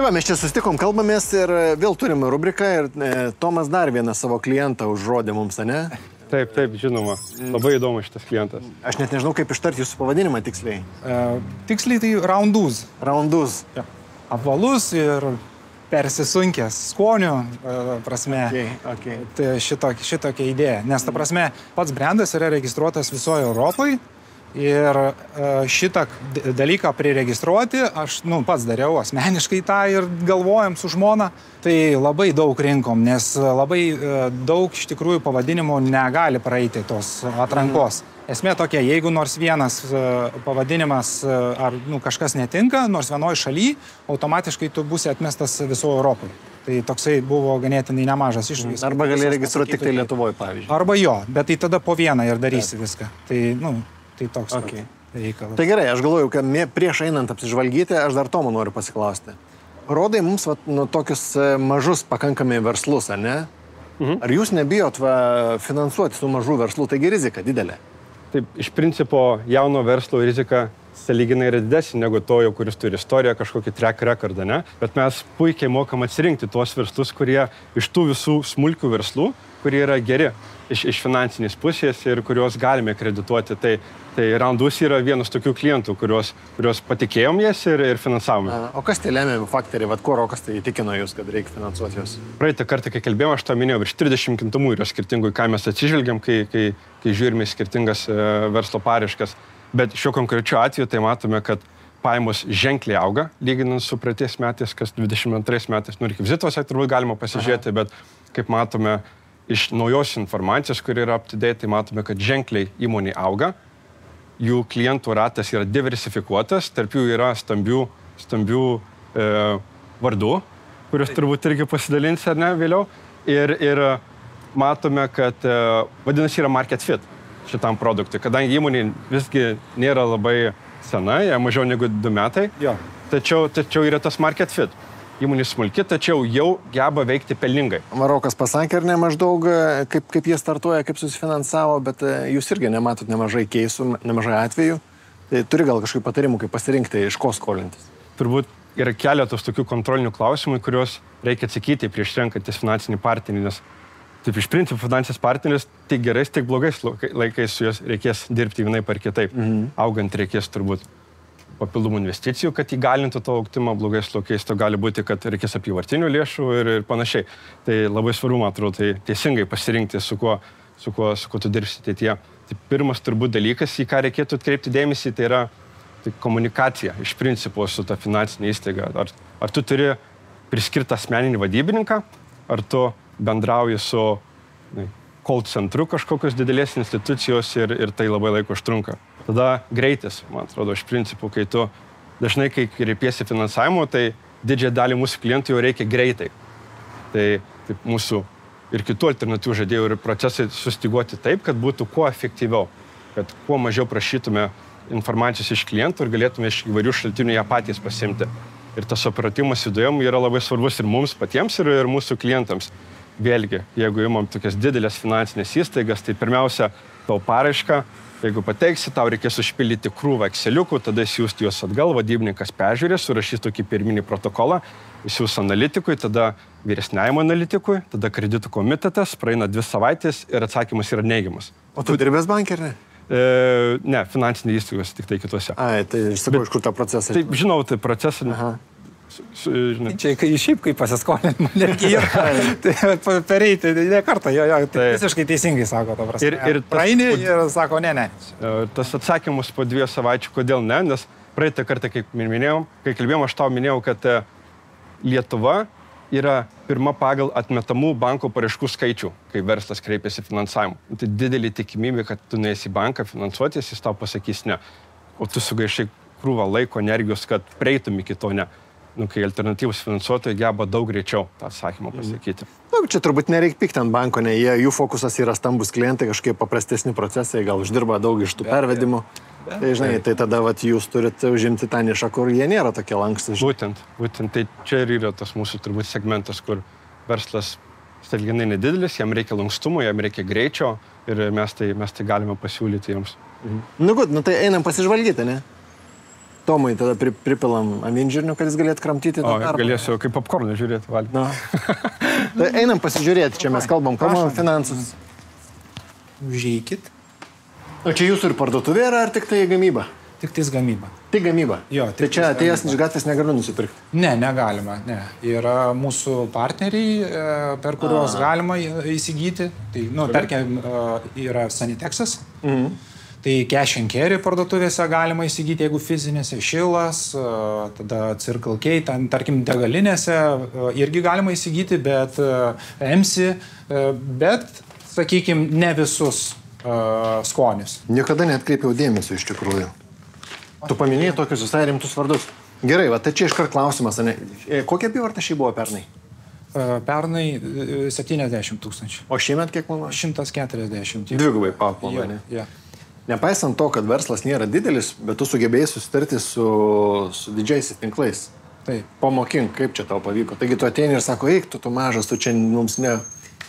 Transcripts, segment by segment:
Tai va, mes čia susitikom, kalbamės ir vėl turim rubriką ir Tomas dar vieną savo klientą užrodė mums, ne? Taip, žinoma. Labai įdomu šitas klientas. Aš net nežinau, kaip ištarti jūsų pavadinimą tiksliai. Tiksliai tai Rounduz. Rounduz. Ja. Apvalus ir persisunkęs skonių prasme. Okay. Tai šitokia idėja. Nes ta prasme, pats brandas yra registruotas visoje Europoje. Ir šitą dalyką priregistruoti, aš pats dariau asmeniškai tą ir galvojam su žmona, tai labai daug rinkom, nes labai daug iš tikrųjų pavadinimų negali praeiti tos atrankos. Esmė tokia, jeigu nors vienas pavadinimas ar kažkas netinka, nors vienoj šaly, automatiškai tu būsi atmestas viso Europoje. Tai toksai buvo ganėtinai nemažas iššūkis. Arba gali registruoti tik tai Lietuvoje, pavyzdžiui. Arba jo, bet tai tada po vieną ir darysi viską. Tai toks reikalas. Tai gerai, aš galvoju, kad prieš einant apsižvalgyti, aš dar Tomo noriu pasiklausti. Rodai mums tokius mažus pakankamai verslus, ar ne? Ar jūs nebijot finansuoti tų mažų verslų, taigi rizika didelė? Taip, iš principo jauno verslo rizika sąlyginai yra didesnė negu to, kuris turi istoriją, kažkokį track recordą, ne? Bet mes puikiai mokam atsirinkti tuos verslus, kurie iš tų visų smulkių verslų, kurie yra geri iš finansinės pusės ir kuriuos galime kredituoti. Tai Rounduz yra vienas tokių klientų, kuriuos patikėjom jas ir finansavome. O kas tai lemiami faktoriai? Kuo Rokas tai įtikino jūs, kad reikia finansuoti juos? Praeitą kartą, kai kalbėjome, aš to minėjau, virš 30 kintamų yra skirtingų, ką mes atsižvelgiam, kai žiūrime į skirtingas verslo paraiškas. Bet šiuo konkrečiu atveju tai matome, kad pajamos ženkliai auga, lyginant su praeitais metais, kas 22 metais. Ir iki vizituose turbūt galima pasižiūrėti, bet kaip matome iš naujos informacijos, kuri yra up-to-date, tai matome, kad ženkliai įmonė auga. Jų klientų ratas yra diversifikuotas, tarp jų yra stambių vardų, kuriuos turbūt irgi pasidalins, ar ne, vėliau. Ir matome, kad vadinasi yra market fit šitam produktui, kadangi įmonė visgi nėra labai sena, jie mažiau negu 2 metai, tačiau yra tas market fit. Įmonė smulki, tačiau jau geba veikti pelningai. Rokas pasakė, ar ne maždaug, kaip jie startuoja, kaip susifinansavo, bet jūs irgi nematot nemažai keisų, nemažai atvejų. Tai turi gal kažkokių patarimų, kaip pasirinkti, iš ko skolintis? Turbūt yra keletos tokių kontrolinių klausimų, kuriuos reikia atsakyti prieš renkantis finansinį partnerį, nes taip iš principų finansinis partneris tiek gerais, tiek blogais laikais su juos reikės dirbti vienaip ar kitaip. Augant reikės turbūt papildomų investicijų, kad įgalintų to augtimą, blogais laikais to gali būti, kad reikės apyvartinių lėšų ir panašiai. Tai labai svarbu, man atrodo, tai teisingai pasirinkti, su kuo tu dirbsi ateityje. Tai pirmas turbūt dalykas, į ką reikėtų atkreipti dėmesį, tai yra komunikacija iš principo su ta finansinė įstaiga. Ar tu turi priskirtą asmeninį vadybininką, ar tu bendrauji su call centru kažkokios didelės institucijos ir tai labai laiko užtrunka. Tada greitis, man atrodo, iš principų, kai tu dažnai, kai kreipiesi finansavimo, tai didžiąją dalį mūsų klientų jau reikia greitai. Tai mūsų ir kitų alternatyvų žadėjų ir procesai sustiguoti taip, kad būtų kuo efektyviau, kad kuo mažiau prašytume informacijos iš klientų ir galėtume iš įvairių šaltinių ją patys pasimti. Ir tas operatyvumas viduje yra labai svarbus ir mums patiems, ir mūsų klientams. Vėlgi, jeigu imam tokias didelės finansinės įstaigas, tai pirmiausia, tau paraišką, jeigu pateiksi, tau reikės užpildyti krūvą Exceliukų, tada siūsti juos atgal, vadybininkas peržiūrės, surašys tokį pirminį protokolą, siūs analitikui, tada vyresniajam analitikui, tada kreditų komitetas, praeina 2 savaitės ir atsakymas yra neigiamas. O tu dirbęs bankė, ar ne? Ne, finansinė įstaigos, tik tai kitose. Ai, tai aš sakau, iš kur tą procesą? Taip, žinau, tai procesą. Čia šiaip kaip pasiskolinimą, netgi tai pereiti, ne kartą, tai visiškai teisingai sako, ta prasme. Ir praeini ir sako, ne. Tas atsakymus po 2 savaičių, kodėl ne, nes praeitą kartą, kaip minėjau, kai kalbėjom, aš tau minėjau, kad Lietuva yra pirma pagal atmetamų banko paraiškų skaičių, kai verslas kreipiasi finansavimu. Tai didelį tikimybė, kad tu neisi į banką finansuotis, jis tau pasakys ne. O tu sugaišai krūvą laiko, energijos, kad prieitum iki to ne. Kai alternatyvus finansuotojai geba daug greičiau tą atsakymą pasakyti. Čia turbūt nereikia pykti ant banko, ne, jų fokusas yra stambus klientai, kažkaip paprastesni procesai, gal uždirba daug iš tų pervedimų. Tai žinai, tai tada jūs turite užimti tą nišą, kur jie nėra tokie lankstus. Būtent, tai čia ir yra tas mūsų turbūt segmentas, kur verslas sąlyginai nedidelis, jam reikia lankstumo, jam reikia greičio ir mes tai galime pasiūlyti jiems. Tai einam pasižvalgyti, ne? Tomui tada pripilam avinžirnių, kad jis galėtų kramtyti. Galėsiu kaip popkorną žiūrėti, valgyti. Tai einam pasižiūrėti, čia mes kalbam finansus. Užeikit. O čia jūsų ir parduotuvė yra, ar tik tai gamyba? Tik tais gamyba. Tik gamyba? Jo. Tai čia atėjęs iš gatvės negaliu nusipirkti? Ne, negalima. Ne. Yra mūsų partneriai, per kuriuos galima įsigyti. Tai, tarkim, yra Sanitexas. Tai Cash and Carry parduotuvėse galima įsigyti, jeigu fizinėse, Šilas, tada Circle K, tarkim, degalinėse irgi galima įsigyti, bet MC, bet, sakykime, ne visus skonius. Niekada neatkreipiau dėmesio iš tikrųjų. Tu paminėjai tokius visai rimtus vardus. Gerai, va, tai čia iškart klausimas, ne? Kokia apyvarta šį buvo pernai? Pernai 70 000. O šiemet kiek manau? 140. Dvigubai papildomai, ne? Ja. Nepaisant to, kad verslas nėra didelis, bet tu sugebėjai susitarti su didžiaisiais tinklais. Taip. Pamokink, kaip čia tau pavyko. Taigi tu ateini ir sako, eik, tu mažas, tu čia mums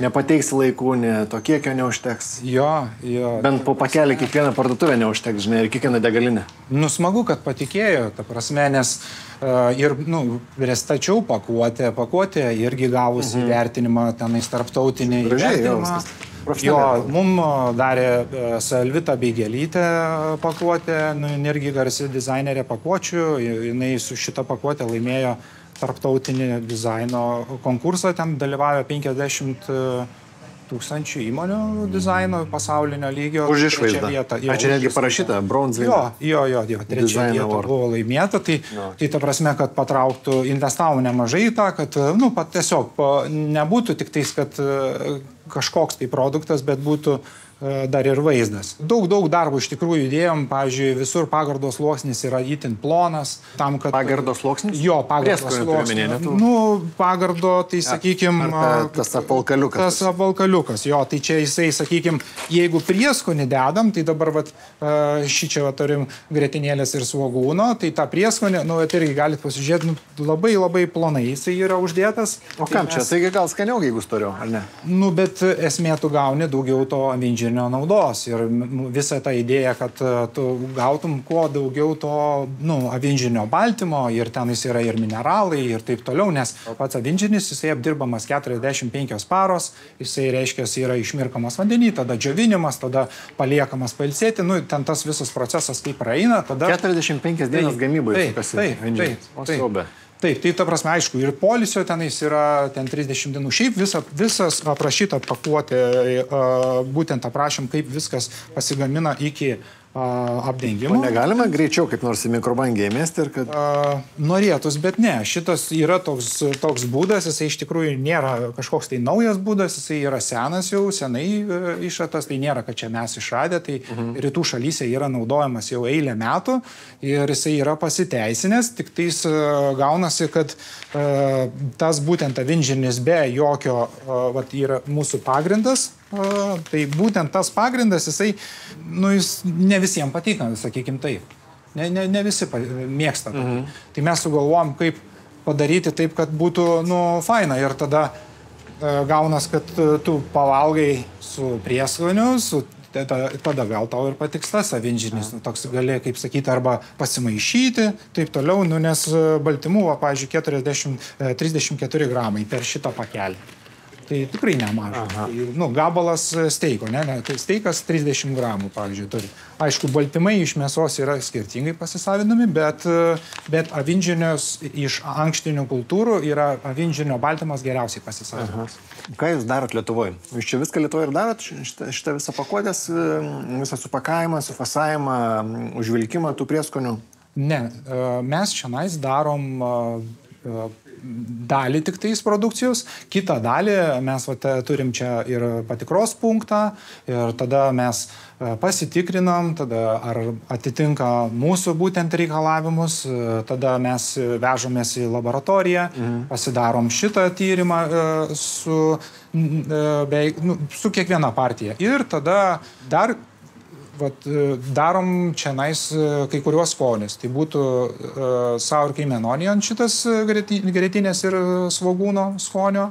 nepateiksi laikų, to kiekio neužteks. Jo. Bent po pakelį kiekvieną parduotuvę neužteks, žinai, ir kiekvieną degalinę. Smagu, kad patikėjo, ta prasme, nes pristačiau pakuotę irgi gavusi įvertinimą, tenais tarptautinį įvertinimą. Jo, mums darė Salvita Beigelytė pakuotę, irgi garsi dizainerė pakuočių, jinai su šitą pakuotę laimėjo tarptautinį dizaino konkursą, ten dalyvavę 50 000 įmonių dizaino pasaulinio lygio. Už išvaizdą. Čia netgi parašyta, bronzai. Jo, trečia vieta buvo laimėta, tai ta prasme, kad patrauktų, investavom nemažai į tą, kad, tiesiog nebūtų tik tais, kad kažkoks tai produktas, bet būtų dar ir vaizdas. Daug darbo iš tikrųjų įdėjom, pavyzdžiui, visur pagardos sluoksnis yra itin plonas. Pagardos sluoksnis? Jo, pagardos sluoksnis. Pagardo, tai sakykime... Tas apvalkaliukas. Tas apvalkaliukas, jo, tai čia jisai, sakykime, jeigu prieskonį dedam, tai dabar šičia turim grietinėlės ir svogūno, tai tą prieskonį, irgi galite pasižiūrėti, labai plonai jisai yra uždėtas. O kam čia? Taigi gal skaniau, jeigu storiau, ar ne? Bet esmė tu gauni daugiau to avinžirnio naudos ir visa ta idėja, kad tu gautum kuo daugiau to avinžirnio baltymo ir ten jis yra ir mineralai ir taip toliau, nes pats avinžirnis jisai apdirbamas 45 paros, jisai reiškia, yra išmirkamas vandenį, tada džiovinimas, tada paliekamas pailsėti, ten tas visas procesas kaip praeina, tada... 45 dienas gamybai sukasi avinžirnis. Taip, tai ta prasme, aišku, ir polisio tenais yra 30 dienų. Šiaip visas aprašyta pakuotė, būtent aprašym, kaip viskas pasigamina iki apdengimo. O negalima greičiau kaip nors į mikrobangę įmesti ir kad... Norėtus, bet ne. Šitas yra toks būdas, jisai iš tikrųjų nėra kažkoks tai naujas būdas, jisai yra senas jau, senai išratas, tai nėra, kad čia mes išradę, tai rytų šalyse yra naudojamas jau eilę metų ir jisai yra pasiteisinęs, tik tais gaunasi, kad tas būtent avinžirnis be jokio yra mūsų pagrindas. Tai būtent tas pagrindas, jisai, jis ne visiems patinka, sakykim taip. Ne visi mėgsta. Tai mes sugalvojom, kaip padaryti taip, kad būtų, faina. Ir tada gaunas, kad tu pavalgai su prieskoniu, tada gal tau ir patiks tas avinžirnis. Toks gali, kaip sakyti, arba pasimaišyti, taip toliau, nes baltymų, pavyzdžiui, 34 gramai per šitą pakelį. Tai tikrai nemaža. Gabalas steiko, tai steikas 30 gramų, pavyzdžiui, turi. Aišku, baltymai iš mėsos yra skirtingai pasisavinami, bet avinžirnios iš ankštinių kultūrų yra avinžirnio baltymas geriausiai pasisavinamas. Ką jūs darot Lietuvoje? Jūs čia viską Lietuvoje ir darot? Šitą visą pakuotės, visą supakavimą, sufasavimą, užvilkimą tų prieskonių? Ne, mes šiandien darom dalį tik tais produkcijos, kitą dalį mes turim čia ir patikros punktą ir tada mes pasitikrinam, tada ar atitinka mūsų būtent reikalavimus, tada mes vežamės į laboratoriją, pasidarom šitą tyrimą su kiekviena partija ir tada dar darom čia kai kuriuos skonius. Tai būtų sour cream and onion šitas grietinės ir svogūno skonio.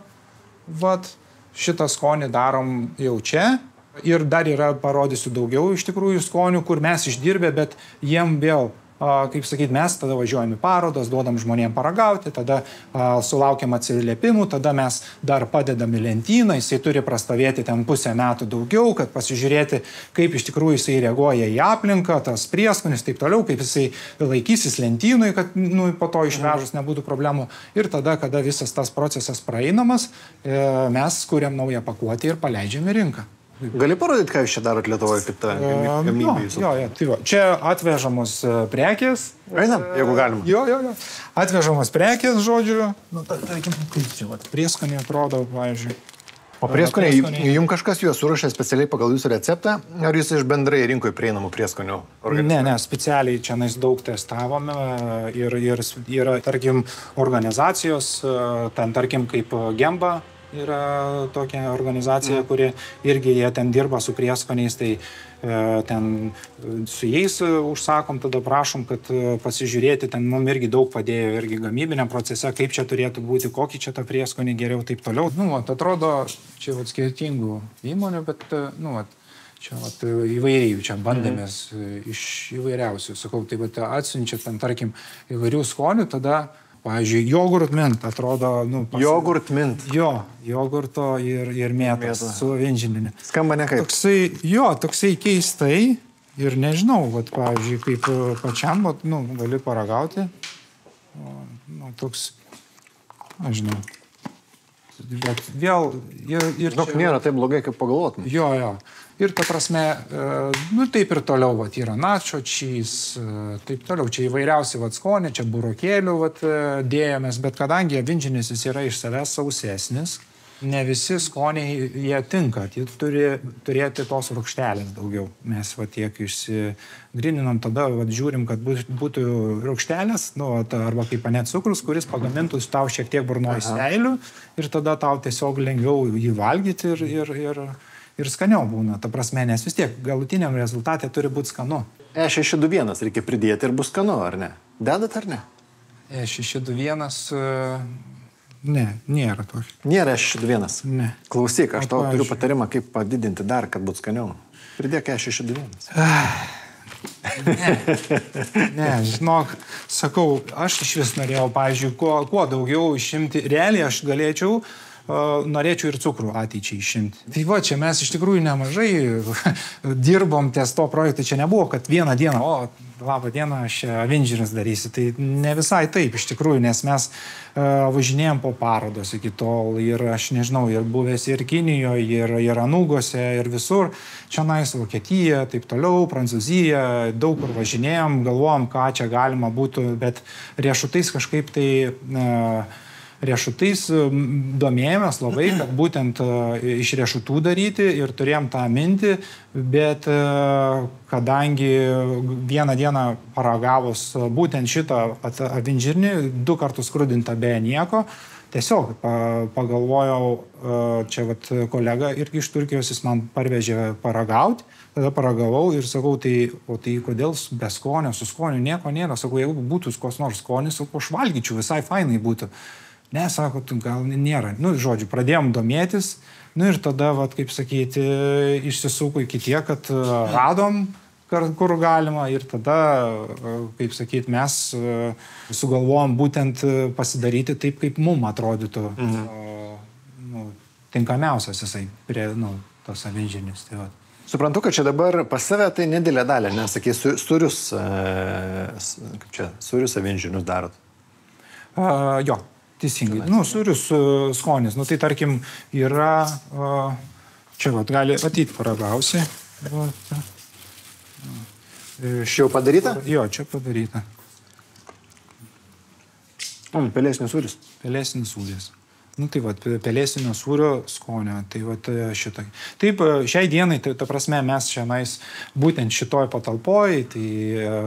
Šitą skonį darom jau čia. Ir dar yra, parodysiu daugiau iš tikrųjų skonių, kur mes išdirbę, bet jiem vėl kaip sakyti, mes tada važiuojame į parodas, duodam žmonėms paragauti, tada sulaukiam atsiliepimų, tada mes dar padedam į lentyną, jisai turi prastovėti ten pusę metų daugiau, kad pasižiūrėti, kaip iš tikrųjų jisai reaguoja į aplinką, tas prieskonis, taip toliau, kaip jisai laikysis lentynui, kad po to išvežus nebūtų problemų. Ir tada, kada visas tas procesas praeinamas, mes kuriam naują pakuotę ir paleidžiam į rinką. Gali parodyti, ką jūs čia darot Lietuvoje, kaip ta gamyba jūsų? Jo, tai va. Čia atvežamos prekės. Einam, jeigu galima. Jo. Atvežamos prekės, žodžiu. Tarkim, kaip čia, prieskonį atrodo, pavyzdžiui. O prieskoniai, jums kažkas juos surašė specialiai pagal jūsų receptą, ar jūs iš bendrai rinkoje prieinamų prieskonių organizuojate? Ne, specialiai čia daug testavome ir yra, tarkim, organizacijos, ten, tarkim, kaip Gemba, yra tokia organizacija, kuri irgi jie ten dirba su prieskoniais, tai ten su jais užsakom, tada prašom, kad pasižiūrėti, ten mums irgi daug padėjo irgi gamybiniam procese, kaip čia turėtų būti, kokį čia tą prieskonį geriau, taip toliau. Atrodo, čia skirtingų įmonių, bet, čia įvairiai, čia bandėmės iš įvairiausių, sakau, tai atsiunčia ten, tarkim, įvairių skonių, tada pavyzdžiui, jogurt mint, atrodo, Jogurt mint. Jo, jogurto ir mėtos su avinžinine. Skamba ne kaip. Toksai keistai ir nežinau, pavyzdžiui, kaip pačiam, gali paragauti. Toks, nežinau. Bet vėl ir Daug nėra taip blogai, kaip pagalvotum. Jo. Ir ta prasme, taip ir toliau, yra nacho cheese, taip toliau, čia įvairiausi skonį, čia burokėlių dėjomės, bet kadangi avinžinis jis yra iš savęs sausesnis, ne visi skoniai jie tinka, jie turi turėti tos rūgštelės daugiau. Mes tiek išsigryninam, tada žiūrim, kad būtų rūgštelės, arba kaip net cukrus, kuris pagamintų tau šiek tiek burnoje seilių ir tada tau tiesiog lengviau jį valgyti ir skaniau būna, ta prasme, nes vis tiek galutiniam rezultatė turi būti skanu. E621 reikia pridėti ir bus skanu, ar ne? Dedat ar ne? E621, ne, nėra tokio. Nėra E621? Ne. Klausyk, aš tau turiu patarimą, kaip padidinti dar, kad būtų skaniau. Pridėk E621. Ne, žinok, sakau, aš iš vis norėjau, pavyzdžiui, kuo daugiau išimti, realiai aš norėčiau ir cukrų ateičiai išimti. Tai čia mes iš tikrųjų nemažai dirbom ties to projektu, čia nebuvo, kad vieną dieną, labą dieną, aš avinžinius darysiu. Tai ne visai taip iš tikrųjų, nes mes važinėjom po parodos iki tol ir aš nežinau, ir buvęs ir Kinijoje, ir Anūgose, ir visur, čia Vokietija, taip toliau, Prancūzija, daug kur važinėjom, galvojom, ką čia galima būtų, bet riešutais kažkaip tai riešutais domėjomės labai, kad būtent iš riešutų daryti ir turėjom tą mintį, bet kadangi vieną dieną paragavus būtent šitą avinžirnį, 2 kartus skrudintą be nieko, tiesiog pagalvojau, čia kolega irgi iš Turkijos, jis man parvežė paragauti, tada paragavau ir sakau, tai kodėl be skonio, su skoniu nieko nėra, sakau, jeigu būtų kos nors skonis, sakau, aš valgyčiau, visai fainai būtų. Ne, sako, gal nėra. Žodžiu, pradėjom domėtis, ir tada, kaip sakyti, išsisuko iki tiek, kad radom, kur galima, ir tada, kaip sakyti, mes sugalvojom būtent pasidaryti taip, kaip mum atrodytų tinkamiausias jisai prie tos avinžinis. Suprantu, kad čia dabar pas save tai nedėlė dalė, nes, sakė, sūrius avinžinius darot. Jo. Teisingai. Sūrius skonis. Tai tarkim yra, čia gali ateit paragausi. Čia jau padaryta? Jo, čia padaryta. Pelėsinis sūris. Pelėsinis sūris. Pelėsinio sūrio skonio. Tai šitą. Taip, šiai dienai, ta prasme, mes šiandien būtent šitoj patalpoj, tai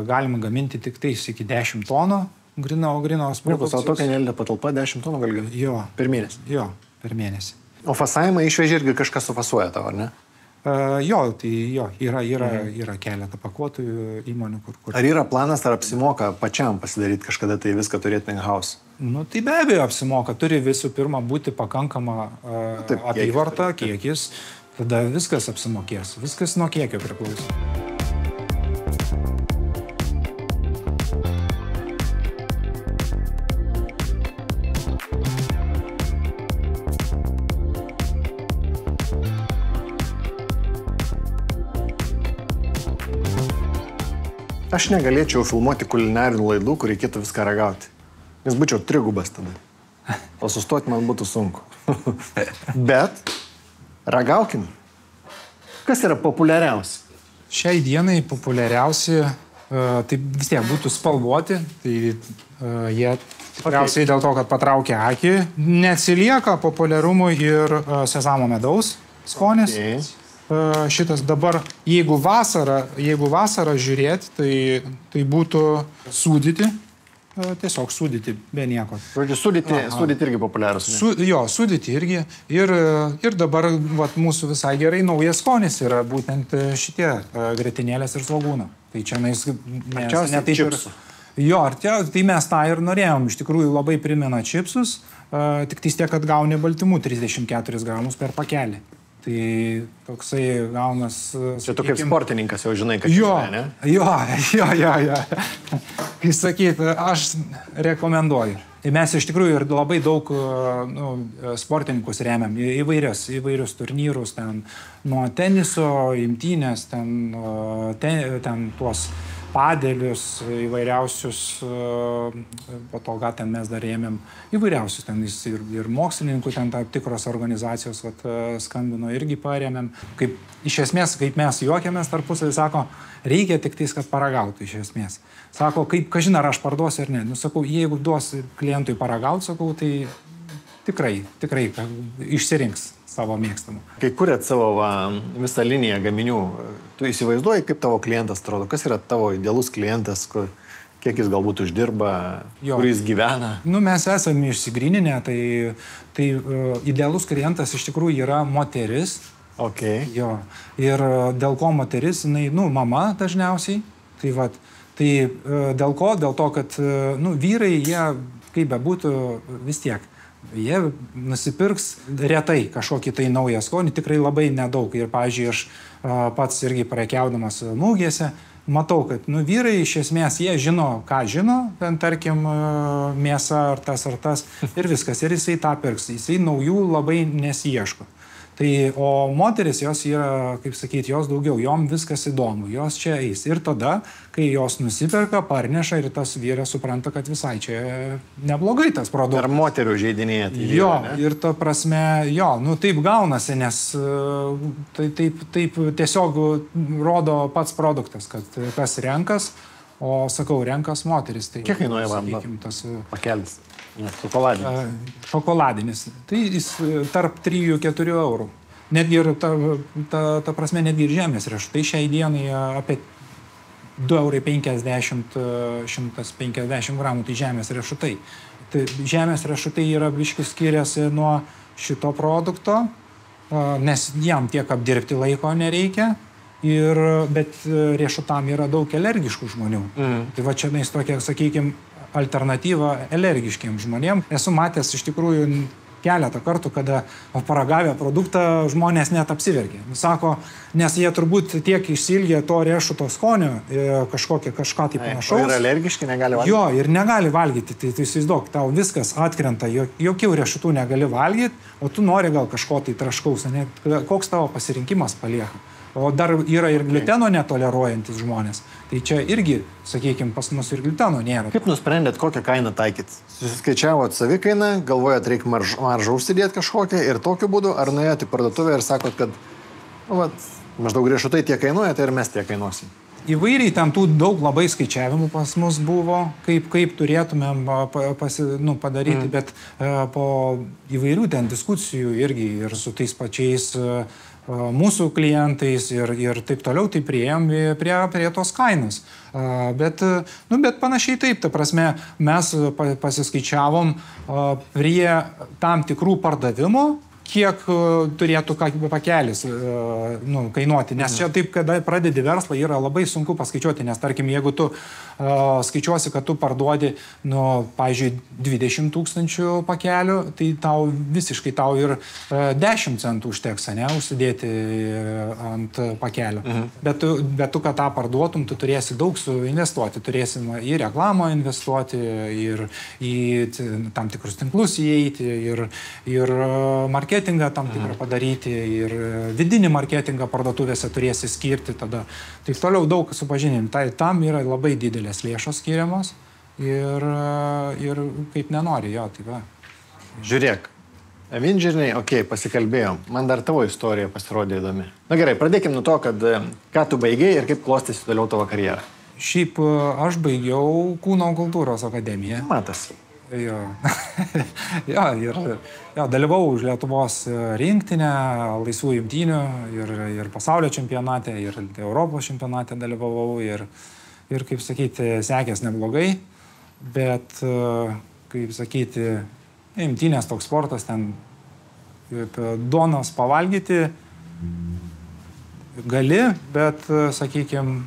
galima gaminti tik tais iki 10 tonų. Grino produkcijos. O tokia nelė patalpa 10 tonų gali gaminti? Jo. Per mėnesį? Jo, per mėnesį. O fasavimą išvežė irgi kažkas sufasuoja tavo, ar ne? Yra keletą pakuotojų įmonių, kur... Ar yra planas, ar apsimoka pačiam pasidaryti kažkada tai viską turėti in-house? Tai be abejo apsimoka. Turi visų pirma būti pakankama apyvarta, kiekis. Tada viskas apsimokės. Viskas nuo kiekio priklauso. Aš negalėčiau filmuoti kulinarinių laidų, kur reikėtų viską ragauti. Nes būčiau trigubas tada. O sustoti man būtų sunku. Bet ragaukim. Kas yra populiariausia? Šiai dienai populiariausi, tai vis tiek būtų spalvoti, tai jie tikriausiai dėl to, kad patraukia akį, neatsilieka populiarumui ir sezamo medaus skonis. Šitas dabar, jeigu vasarą žiūrėti, tai būtų sūdyti, tiesiog sūdyti be nieko. Žodžiu, sūdyti irgi populiarus. Sūdyti irgi. Ir dabar mūsų visai gerai naujas skonis yra būtent šitie grietinėlės ir svogūno. Tai čia mes ne taip ir... Tai mes tą ir norėjom. Iš tikrųjų labai primena čipsus, tik tiek, kad gauni baltymų 34 gramus per pakelį. Tai toksai gaunas... Čia tu kaip sportininkas jau žinai, kad ne? Jo. Kai sakyt, aš rekomenduoju. Tai mes iš tikrųjų ir labai daug sportininkus remiam, įvairius turnyrus, ten nuo teniso, imtynės, ten tuos padėlius, įvairiausius, po to ten mes dar rėmėm įvairiausius, ten ir mokslininkų, ten tam tikros organizacijos skambino, irgi parėmėm. Iš esmės, kaip mes juokiamės tarpusavį, sako, reikia tik tais, kad paragautų iš esmės. Sako, kažin ar aš parduosiu ar ne. Sakau, jeigu duosi klientui paragauti, sakau, tai tikrai išsirinks savo mėgstamų. Kai kuriat savo visą liniją gaminių, tu įsivaizduoji, kaip tavo klientas atrodo, kas yra tavo idealus klientas, kiek jis galbūt uždirba, kur jis gyvena? Mes esame išsigryninę, tai idealus klientas iš tikrųjų yra moteris. Okay. Jo. Ir dėl ko moteris, mama dažniausiai. Tai dėl ko? Dėl to, kad vyrai, jie, kaip bebūtų, vis tiek. Jie nusipirks retai kažkokį tai naują skonį, tikrai labai nedaug. Ir, pavyzdžiui, aš pats irgi prekiaudamas mūgėse, matau, kad vyrai iš esmės, jie žino, ką žino, ten tarkim mėsa ar tas, ir viskas. Ir jisai tą pirks. Jisai naujų labai nesiieško. O moteris, jos yra, kaip sakyti, jos daugiau, jom viskas įdomu, jos čia eis. Ir tada, kai jos nusiperka, parneša ir tas vyras supranta, kad visai čia neblogai tas produktas. Ar moterių žaidinėje? Jo, ir ta prasme, taip gaunasi, nes taip tiesiog rodo pats produktas, kad kas renkas, o sakau, renkas moteris. Tai, kiek kainuoja pakelis? Šokoladinis. Šokoladinis. Tai jis tarp 3-4 eurų. Netgi ir ta prasme, netgi ir žemės riešutai šiai dienai apie 2,50 150 gramų, tai žemės riešutai. Tai žemės riešutai yra biškis skiriasi nuo šito produkto, nes jam tiek apdirbti laiko nereikia. Bet riešutam yra daug alergiškų žmonių. Tai čia tokia, sakykime, alternatyva alergiškiams žmonėms. Esu matęs iš tikrųjų keletą kartų, kada paragavę produktą žmonės net apsiverkė. Sako, nes jie turbūt tiek išsilgė to riešuto skonio, kažką tai panašaus. Ir alergiški negali valgyti? Jo, ir negali valgyti. Tai įsivaizduok, tau viskas atkrenta, jokių riešutų negali valgyti, o tu nori gal kažko tai traškaus. Koks tavo pasirinkimas palieka? O dar yra ir gluteno netoleruojantis žmonės. Tai čia irgi, sakykime, pas mus ir gluteno nėra. Kaip nusprendėt, kokią kainą taikyti? Susiskaičiavot savikainą, galvojat, reikia maržą užsidėti kažkokią ir tokiu būdu, ar nuėjot į parduotuvę ir sakot, kad maždaug riešutai tiek kainuoja, tai ir mes tiek kainuosim? Įvairiai ten tų daug labai skaičiavimų pas mus buvo, kaip turėtumėm padaryti, bet po įvairių ten diskusijų irgi ir su tais pačiais mūsų klientais ir taip toliau, tai priėjom prie tos kainos. Bet panašiai taip, ta prasme, mes pasiskaičiavom prie tam tikrų pardavimų, kiek turėtų pakelis kainuoti. Nes čia taip, kada pradedi verslą, yra labai sunku paskaičiuoti, nes tarkim, jeigu tu skaičiuosi, kad tu parduodi, pavyzdžiui, 20 000 pakelių, tai visiškai tau ir 10 centų užteks, užsidėti ant pakelio. Bet tu, kad tą parduotum, tu turėsi daug suinvestuoti. Turėsi į reklamą investuoti, ir į tam tikrus tinklus įeiti, ir marketingą marketingą tam tikrą padaryti ir vidinį marketingą parduotuvėse turėsi skirti tada. Taip toliau daug supažinim. Tai tam yra labai didelės lėšos skiriamos ir kaip nenori, jo, tai va. Žiūrėk, Avengeriai, pasikalbėjom. Man dar tavo istorija pasirodė įdomi. Na gerai, pradėkim nuo to, kad ką tu baigei ir kaip klostėsi toliau tavo karjerą. Šiaip aš baigiau Kūno kultūros akademiją. Matas. Jo. Ir dalyvau už Lietuvos rinktinę, laisvų imtynių ir pasaulio čempionate, ir Europos čempionate dalyvavau ir kaip sakyti, sekės neblogai, bet, kaip sakyti, imtynės toks sportas, ten duonos pavalgyti gali, bet, sakykime,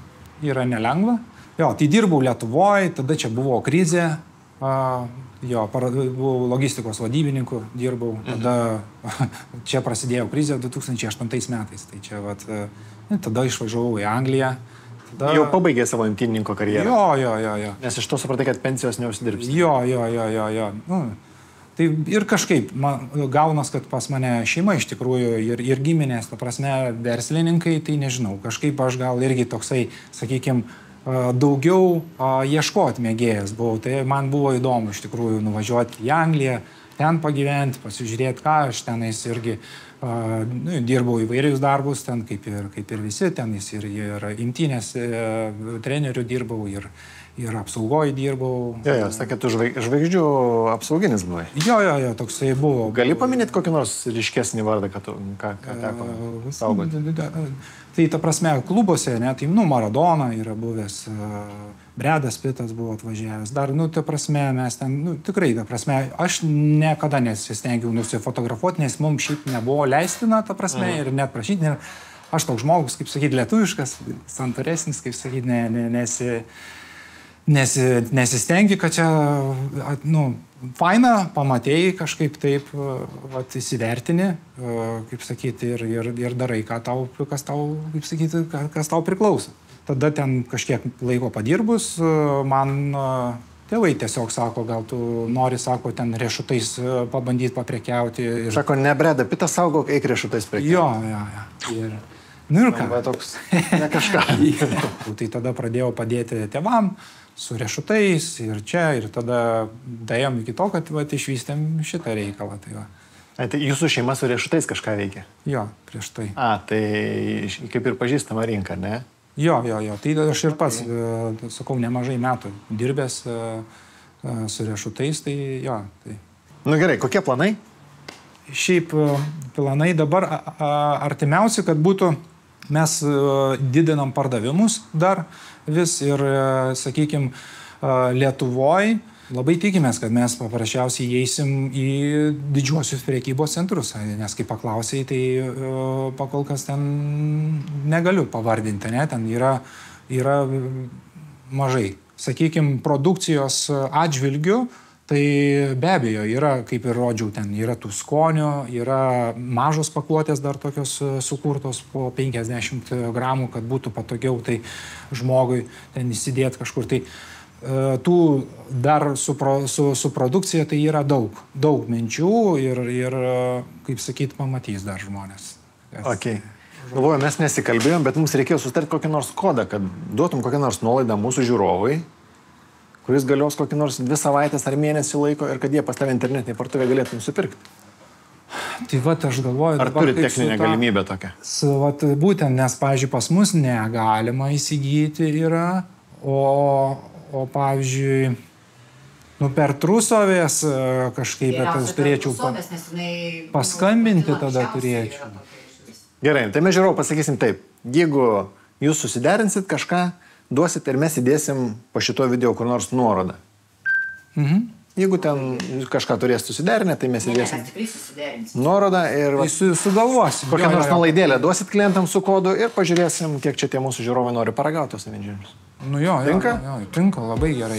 yra nelengva. Jo, tai dirbau Lietuvoje, tada čia buvo krizė, buvau logistikos vadybininku, dirbau, tada čia prasidėjo krizė 2008 metais, tai čia tada išvažiavau į Angliją. Jau pabaigė savo imtynininko karjerą. Jo. Nes iš to supratai, kad pensijos neužsidirbsi. Jo. Tai ir kažkaip gaunas, kad pas mane šeima iš tikrųjų ir giminės, ta prasme, verslininkai, tai nežinau, kažkaip aš gal irgi toksai, sakykime, daugiau ieškoti mėgėjas buvau. Tai man buvo įdomu iš tikrųjų nuvažiuoti į Angliją, ten pagyventi, pasižiūrėti, ką aš tenais irgi dirbau įvairius darbus, ten kaip ir visi, tenais ir imtynės trenerių dirbau ir apsaugoje dirbau. Jo, sakė, tu žvaigždžių apsauginis buvai. Jo, toksai buvo. Gali paminėti kokį nors ryškesnį vardą, ką teko saugoti? Tai ta prasme, klubuose, tai Maradona yra buvęs, Bredas Pittas buvo atvažiavęs. Dar, ta prasme, mes ten, tikrai, ta prasme, aš niekada nesistengiau nusifotografuoti, nes mums šiaip nebuvo leistina, ta prasme, ir net prašyti. Aš toks žmogus, kaip sakyti, lietuviškas, santūresnis, kaip sakyti, nesistengi, kad čia, faina, pamatėjai kažkaip taip, įsivertini, kaip sakyti, ir darai, kas tau, kaip sakyti, kas tau priklauso. Tada ten kažkiek laiko padirbus, man tėvai tiesiog sako, gal tu nori, sako, ten riešutais pabandyti paprekiauti. Sako, ne Bredą Pittą saugok, eik riešutais prekiauti. Jo. Ir ką? Toks, ne kažką. Tai tada pradėjau padėti tėvam su riešutais ir čia, ir tada daėjom iki to, kad išvystėm šitą reikalą. Tai jūsų šeima su riešutais kažką veikia? Jo, prieš tai. Tai kaip ir pažįstama rinka, ne? Jo. Tai aš ir pats, sakau, nemažai metų dirbęs su riešutais, tai jo. Tai. Gerai, kokie planai? Šiaip planai dabar artimiausi, kad būtų, mes didinam pardavimus dar vis ir, sakykime, Lietuvoje labai tikimės, kad mes paprasčiausiai įeisim į didžiuosius prekybos centrus, nes kai paklausai, tai pakol kas ten negaliu pavardinti, ne? Ten yra mažai. Sakykime, produkcijos atžvilgių, tai be abejo yra, kaip ir rodžiau, ten yra tų skonių, yra mažos pakuotės dar tokios sukurtos po 50 gramų, kad būtų patogiau tai žmogui ten įsidėti kažkur. Tai tų dar su produkcija tai yra daug minčių ir kaip sakyt, pamatys dar žmonės. Galvoju, mes nesikalbėjom, bet mums reikėjo susitarti kokį nors kodą, kad duotum kokią nors nuolaidą mūsų žiūrovai, kuris galios kokį nors 2 savaitės ar mėnesį laiko ir kad jie pas tave internetinį parduotuvę galėtų nusipirkti. Tai aš galvoju... Ar turi techninę galimybę tokią? Būtent, nes, pavyzdžiui, pas mus negalima įsigyti yra, o pavyzdžiui, per Trusovės kažkaip, kad turėčiau paskambinti, tada turėčiau. Gerai, tai mes žiūrovų pasakysim taip. Jeigu jūs susiderinsit kažką, duosit ir mes įdėsim po šito video kur nors nuorodą. Jeigu ten kažką turės susiderinę, tai mes įdėsim nuorodą ir... Sugalvosim. Kokią nors nuolaidėlę duosit klientams su kodu ir pažiūrėsim, kiek čia tie mūsų žiūrovai nori paragauti tos Avengerius. Tinka, labai gerai.